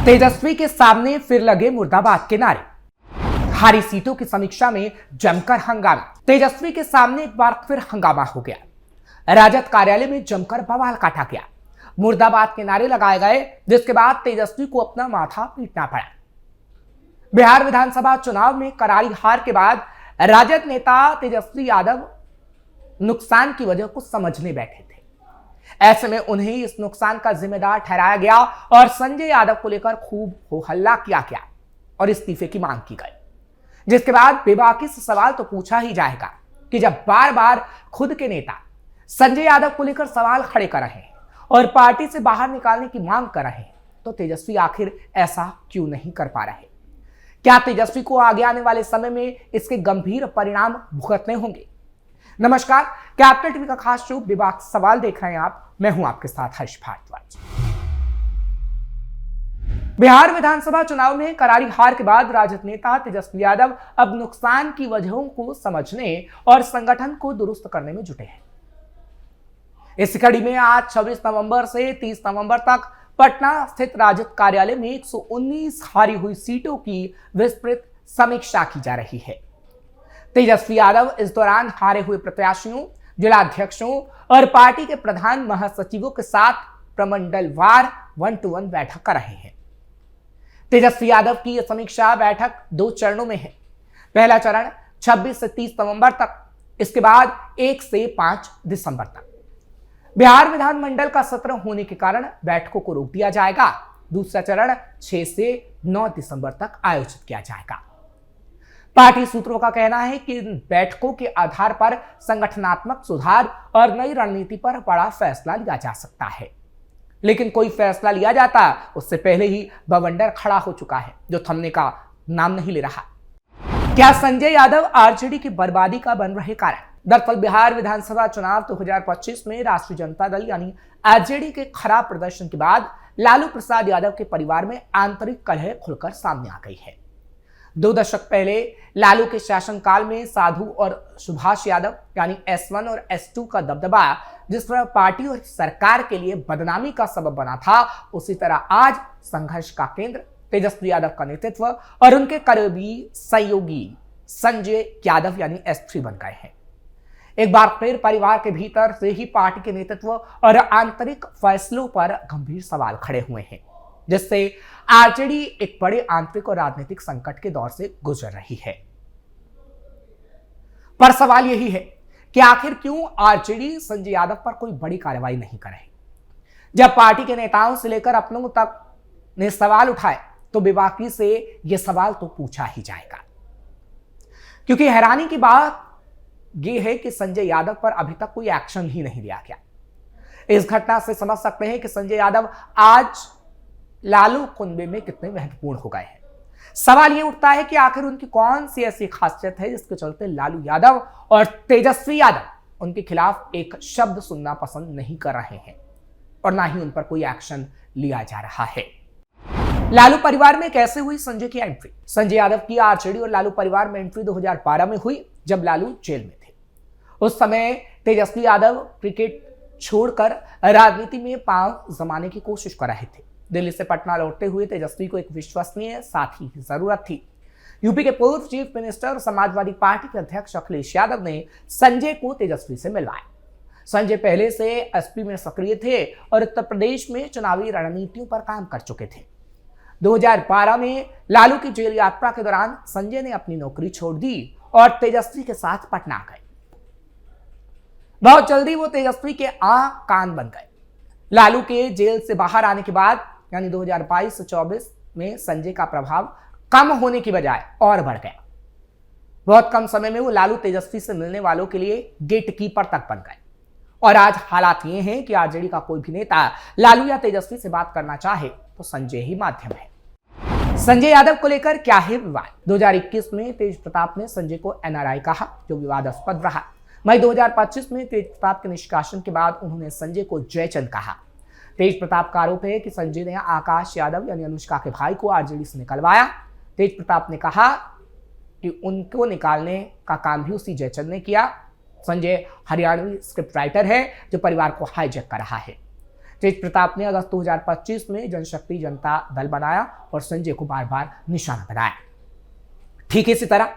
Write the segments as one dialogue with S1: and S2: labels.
S1: तेजस्वी के सामने फिर लगे मुर्दाबाद के नारे। हारी सीटों की समीक्षा में जमकर हंगामा। तेजस्वी के सामने एक बार फिर हंगामा हो गया। राजद कार्यालय में जमकर बवाल काटा गया। मुर्दाबाद के नारे लगाए गए, जिसके बाद तेजस्वी को अपना माथा पीटना पड़ा। बिहार विधानसभा चुनाव में करारी हार के बाद राजद नेता तेजस्वी यादव नुकसान की वजह को समझने बैठे थे। ऐसे में उन्हें इस नुकसान का जिम्मेदार ठहराया गया और संजय यादव को लेकर खूब हो हल्ला किया गया और इस्तीफे की मांग की गई। जिसके बाद बेबाकी से सवाल तो पूछा ही जाएगा कि जब बार बार खुद के नेता संजय यादव को लेकर सवाल खड़े कर रहे हैं और पार्टी से बाहर निकालने की मांग कर रहे हैं, तो तेजस्वी आखिर ऐसा क्यों नहीं कर पा रहे? क्या तेजस्वी को आगे आने वाले समय में इसके गंभीर परिणाम भुगतने होंगे? नमस्कार, कैपिटल टीवी का खास शो विवाद सवाल देख रहे हैं आप। मैं हूं आपके साथ हर्ष भारद्वाज। बिहार विधानसभा चुनाव में करारी हार के बाद राजद नेता तेजस्वी यादव अब नुकसान की वजहों को समझने और संगठन को दुरुस्त करने में जुटे हैं। इस कड़ी में आज 26 नवंबर से 30 नवंबर तक पटना स्थित राजद कार्यालय में 119 हारी हुई सीटों की विस्तृत समीक्षा की जा रही है। तेजस्वी यादव इस दौरान हारे हुए प्रत्याशियों, जिलाध्यक्षों और पार्टी के प्रधान महासचिवों के साथ प्रमंडलवार 1-to-1 बैठक कर रहे हैं। तेजस्वी यादव की यह समीक्षा बैठक 2 चरणों में है। पहला चरण 26 से 30 नवंबर तक, इसके बाद 1 से 5 दिसंबर तक। बिहार विधानमंडल का सत्र होने के कारण बैठकों को रोक दिया जाएगा। दूसरा चरण 6 से 9 दिसंबर तक आयोजित किया जाएगा। पार्टी सूत्रों का कहना है कि इन बैठकों के आधार पर संगठनात्मक सुधार और नई रणनीति पर बड़ा फैसला लिया जा सकता है। लेकिन कोई फैसला लिया जाता उससे पहले ही बवंडर खड़ा हो चुका है, जो थमने का नाम नहीं ले रहा। क्या संजय यादव आरजेडी की बर्बादी का बन रहे कारण? दरअसल बिहार विधानसभा चुनाव 2025 में राष्ट्रीय जनता दल यानी आरजेडी के खराब प्रदर्शन के बाद लालू प्रसाद यादव के परिवार में आंतरिक कलह खुलकर सामने आ गई है। 2 दशक पहले लालू के शासनकाल में साधु और सुभाष यादव यानी S1 और S2 का दबदबा जिस तरह पार्टी और सरकार के लिए बदनामी का सबब बना था, उसी तरह आज संघर्ष का केंद्र तेजस्वी यादव का नेतृत्व और उनके करीबी सहयोगी संजय यादव यानी S3 बन गए हैं। एक बार फिर परिवार के भीतर से ही पार्टी के नेतृत्व और आंतरिक फैसलों पर गंभीर सवाल खड़े हुए हैं, जिससे आरजेडी एक बड़े आंतरिक और राजनीतिक संकट के दौर से गुजर रही है। पर सवाल यही है कि आखिर क्यों आरजेडी संजय यादव पर कोई बड़ी कार्रवाई नहीं कर रही? जब पार्टी के नेताओं से लेकर अपनों तक ने सवाल उठाए, तो बेबाकी से यह सवाल तो पूछा ही जाएगा। क्योंकि हैरानी की बात यह है कि संजय यादव पर अभी तक कोई एक्शन ही नहीं लिया गया। इस घटना से समझ सकते हैं कि संजय यादव आज लालू कुनबे में कितने महत्वपूर्ण हो गए हैं। सवाल यह उठता है कि आखिर उनकी कौन सी ऐसी खासियत है जिसके चलते लालू यादव और तेजस्वी यादव उनके खिलाफ एक शब्द सुनना पसंद नहीं कर रहे हैं और ना ही उन पर कोई एक्शन लिया जा रहा है। लालू परिवार में कैसे हुई संजय की एंट्री? संजय यादव की आरजेडी और लालू परिवार में एंट्री 2012 में हुई, जब लालू जेल में थे। उस समय तेजस्वी यादव क्रिकेट छोड़कर राजनीति में पांव जमाने की कोशिश कर रहे थे। दिल्ली से पटना लौटते हुए तेजस्वी को एक विश्वसनीय साथी की जरूरत थी। यूपी के पूर्व चीफ मिनिस्टर और समाजवादी पार्टी के अध्यक्ष अखिलेश यादव ने संजय को तेजस्वी से मिलवाया। संजय पहले से एसपी में सक्रिय थे और उत्तर प्रदेश में चुनावी रणनीतियों पर काम कर चुके थे। 2012 में लालू की जेल यात्रा के दौरान संजय ने अपनी नौकरी छोड़ दी और तेजस्वी के साथ पटना गए। बहुत जल्दी वो तेजस्वी के आंख कान बन गए। लालू के जेल से बाहर आने के बाद यानी 2022 से 24 में संजय का प्रभाव कम होने की बजाय और बढ़ गया। बहुत कम समय में वो लालू तेजस्वी से मिलने वालों के लिए गेटकीपर तक बन गए। और आज हालात ये हैं कि आरजेडी का कोई भी नेता लालू या तेजस्वी से बात करना चाहे तो संजय ही माध्यम है। संजय यादव को लेकर क्या है विवाद? 2021 में तेज प्रताप ने संजय को एनआरआई कहा, जो विवादास्पद रहा। मई 2025 में तेज प्रताप के निष्कासन के बाद उन्होंने संजय को जयचंद कहा। तेज प्रताप का आरोप है कि संजय ने आकाश यादव यानी अनुष्का के भाई को आरजेडी से निकलवाया। तेज प्रताप ने कहा कि उनको निकालने का काम भी उसी जयचंद ने किया। संजय हरियाणवी स्क्रिप्ट राइटर है जो परिवार को हाईजैक कर रहा है। तेज प्रताप ने अगस्त 2025 में जनशक्ति जनता दल बनाया और संजय को बार बार निशाना बनाया। ठीक इसी तरह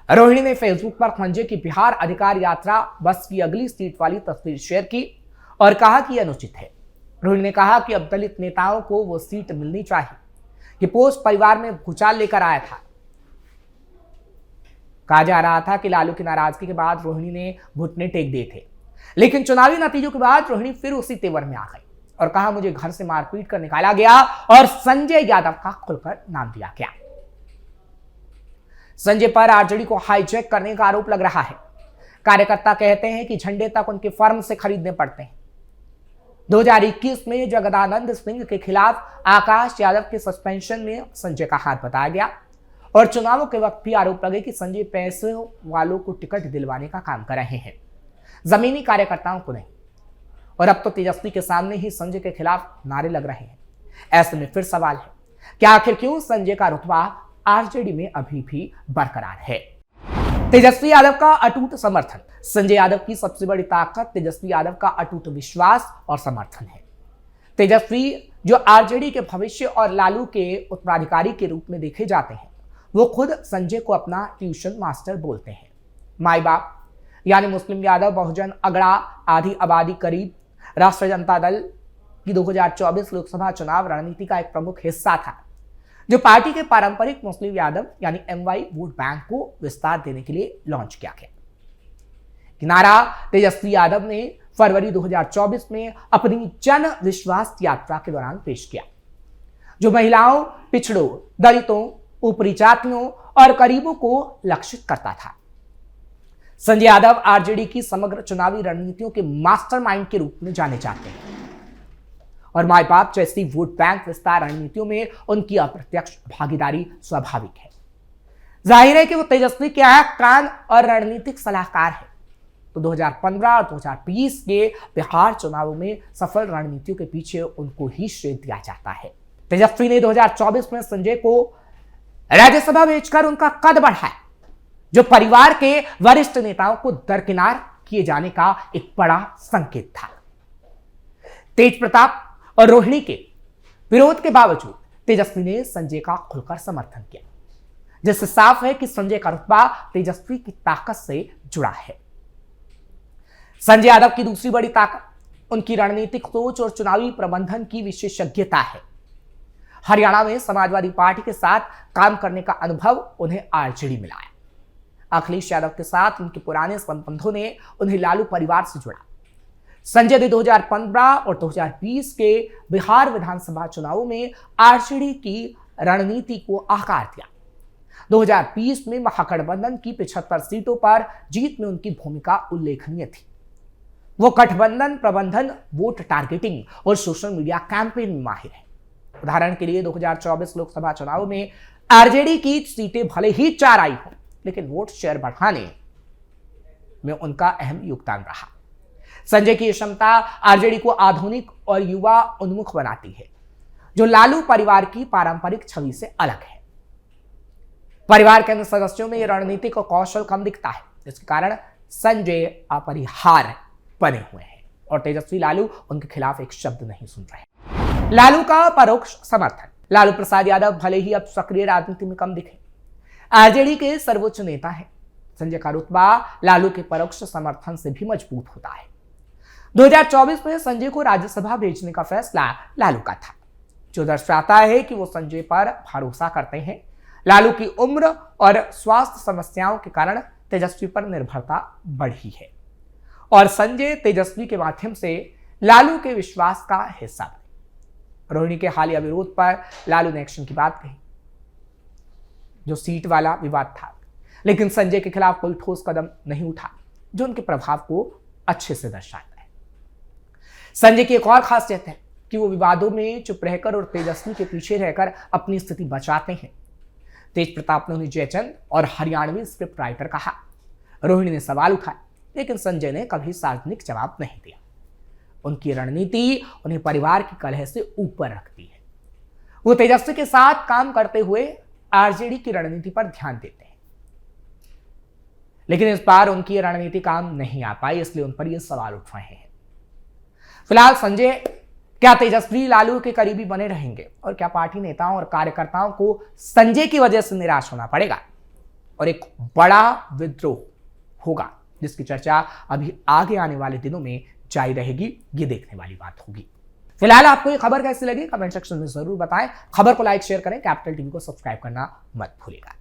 S1: रोहिणी ने फेसबुक पर संजय की बिहार अधिकार यात्रा बस की अगली सीट वाली तस्वीर शेयर की और कहा कि यह अनुचित है। रोहिणी ने कहा कि अब दलित नेताओं को वो सीट मिलनी चाहिए। कि पोस्ट परिवार में भूचाल लेकर आया था। कहा जा रहा था कि लालू की नाराजगी के बाद रोहिणी ने घुटने टेक दिए थे, लेकिन चुनावी नतीजों के बाद रोहिणी फिर उसी तेवर में आ गई और कहा मुझे घर से मारपीट कर निकाला गया और संजय यादव का खुलकर नाम दिया गया। संजय पर आरजेडी को हाईजैक करने का आरोप लग रहा है। कार्यकर्ता कहते हैं कि झंडे तक उनके फर्म से खरीदने पड़ते हैं। 2021 में जगदानंद सिंह के खिलाफ आकाश यादव के सस्पेंशन में संजय का हाथ बताया गया और चुनावों के वक्त भी आरोप लगे कि संजय पैसे वालों को टिकट दिलवाने का काम कर रहे हैं, जमीनी कार्यकर्ताओं को नहीं। और अब तो तेजस्वी के सामने ही संजय के खिलाफ नारे लग रहे हैं। ऐसे में फिर सवाल है कि आखिर क्यों संजय का रुतबा आरजेडी में अभी भी बरकरार है। तेजस्वी यादव का अटूट समर्थन। संजय यादव की सबसे बड़ी ताकत तेजस्वी यादव का अटूट विश्वास और समर्थन है। तेजस्वी जो आरजेडी के भविष्य और लालू के उत्तराधिकारी के रूप में देखे जाते हैं, वो खुद संजय को अपना ट्यूशन मास्टर बोलते हैं। माई बाप यानी मुस्लिम यादव बहुजन अगड़ा आधी आबादी करीब राष्ट्रीय जनता दल की 2024 लोकसभा चुनाव रणनीति का एक प्रमुख हिस्सा था, जो पार्टी के पारंपरिक मुस्लिम यादव यानी एमवाई वोट बैंक को विस्तार देने के लिए लॉन्च किया गया। नारा तेजस्वी यादव ने फरवरी 2024 में अपनी जन विश्वास यात्रा के दौरान पेश किया, जो महिलाओं, पिछड़ों, दलितों, ऊपरी जातियों और गरीबों को लक्षित करता था। संजय यादव आरजेडी की समग्र चुनावी रणनीतियों के मास्टरमाइंड के रूप में जाने जाते हैं और माई बाप जैसी वोट बैंक विस्तार रणनीतियों में उनकी अप्रत्यक्ष भागीदारी स्वाभाविक है। जाहिर है कि वो तेजस्वी के आंख, कान और रणनीतिक सलाहकार है। तो 2015 और 2020 के बिहार चुनावों में सफल रणनीतियों के पीछे उनको ही श्रेय दिया जाता है। तेजस्वी ने 2024 में संजय को राज्यसभा भेजकर उनका कद बढ़ाया, जो परिवार के वरिष्ठ नेताओं को दरकिनार किए जाने का एक बड़ा संकेत था। तेज प्रताप और रोहिणी के विरोध के बावजूद तेजस्वी ने संजय का खुलकर समर्थन किया, जिससे साफ है कि संजय का रुतबा तेजस्वी की ताकत से जुड़ा है। संजय यादव की दूसरी बड़ी ताकत उनकी रणनीतिक सोच और चुनावी प्रबंधन की विशेषज्ञता है। हरियाणा में समाजवादी पार्टी के साथ काम करने का अनुभव उन्हें आरजेडी में लाया। अखिलेश यादव के साथ उनके पुराने संबंधों ने उन्हें लालू परिवार से जुड़ा। संजय ने 2015 और 2020 के बिहार विधानसभा चुनावों में आरजेडी की रणनीति को आकार दिया। 2020 में महागठबंधन की 75 सीटों पर जीत में उनकी भूमिका उल्लेखनीय थी। वो गठबंधन प्रबंधन, वोट टारगेटिंग और सोशल मीडिया कैंपेन में माहिर है। उदाहरण के लिए 2024 लोकसभा चुनाव में आरजेडी की सीटें भले ही 4 आई हो, लेकिन वोट शेयर बढ़ाने में उनका अहम योगदान रहा। संजय की क्षमता आरजेडी को आधुनिक और युवा उन्मुख बनाती है, जो लालू परिवार की पारंपरिक छवि से अलग है। परिवार के अन्य सदस्यों में रणनीतिक और कौशल कम दिखता है, जिसके कारण संजय अपरिहार्य बने हुए हैं और तेजस्वी लालू उनके खिलाफ एक शब्द नहीं सुन रहे। लालू का परोक्ष समर्थन। लालू प्रसाद यादव भले ही अब सक्रिय राजनीति में कम दिखे, आरजेडी के सर्वोच्च नेता हैं। संजय का रुतबा लालू के परोक्ष समर्थन से भी मजबूत होता है। 2024 में संजय को राज्यसभा भेजने का फैसला लालू का था, जो दर्शाता है कि वो संजय पर भरोसा करते हैं। लालू की उम्र और स्वास्थ्य समस्याओं के कारण तेजस्वी पर निर्भरता बढ़ी है और संजय तेजस्वी के माध्यम से लालू के विश्वास का हिस्सा बने। रोहिणी के हालिया विरोध पर लालू ने एक्शन की बात कही, जो सीट वाला विवाद था, लेकिन संजय के खिलाफ कोई ठोस कदम नहीं उठा, जो उनके प्रभाव को अच्छे से दर्शाता है। संजय की एक और खासियत है कि वो विवादों में चुप रहकर और तेजस्वी के पीछे रहकर अपनी स्थिति बचाते हैं। तेज प्रताप ने उन्हें जयचंद और हरियाणवी स्क्रिप्ट राइटर कहा। रोहिणी ने सवाल उठाए, लेकिन संजय ने कभी सार्वजनिक जवाब नहीं दिया। उनकी रणनीति उन्हें परिवार की कलह से ऊपर रखती है। वो तेजस्वी के साथ काम करते हुए आरजेडी की रणनीति पर ध्यान देते हैं, लेकिन इस बार उनकी रणनीति काम नहीं आ पाई, इसलिए उन पर ये सवाल उठ रहे हैं। फिलहाल संजय क्या तेजस्वी लालू के करीबी बने रहेंगे और क्या पार्टी नेताओं और कार्यकर्ताओं को संजय की वजह से निराश होना पड़ेगा और एक बड़ा विद्रोह होगा, जिसकी चर्चा अभी आगे आने वाले दिनों में जारी रहेगी। ये देखने वाली बात होगी। फिलहाल आपको ये खबर कैसी लगी कमेंट सेक्शन में जरूर बताएं। खबर को लाइक शेयर करें, कैपिटल टीवी को सब्सक्राइब करना मत भूलिएगा।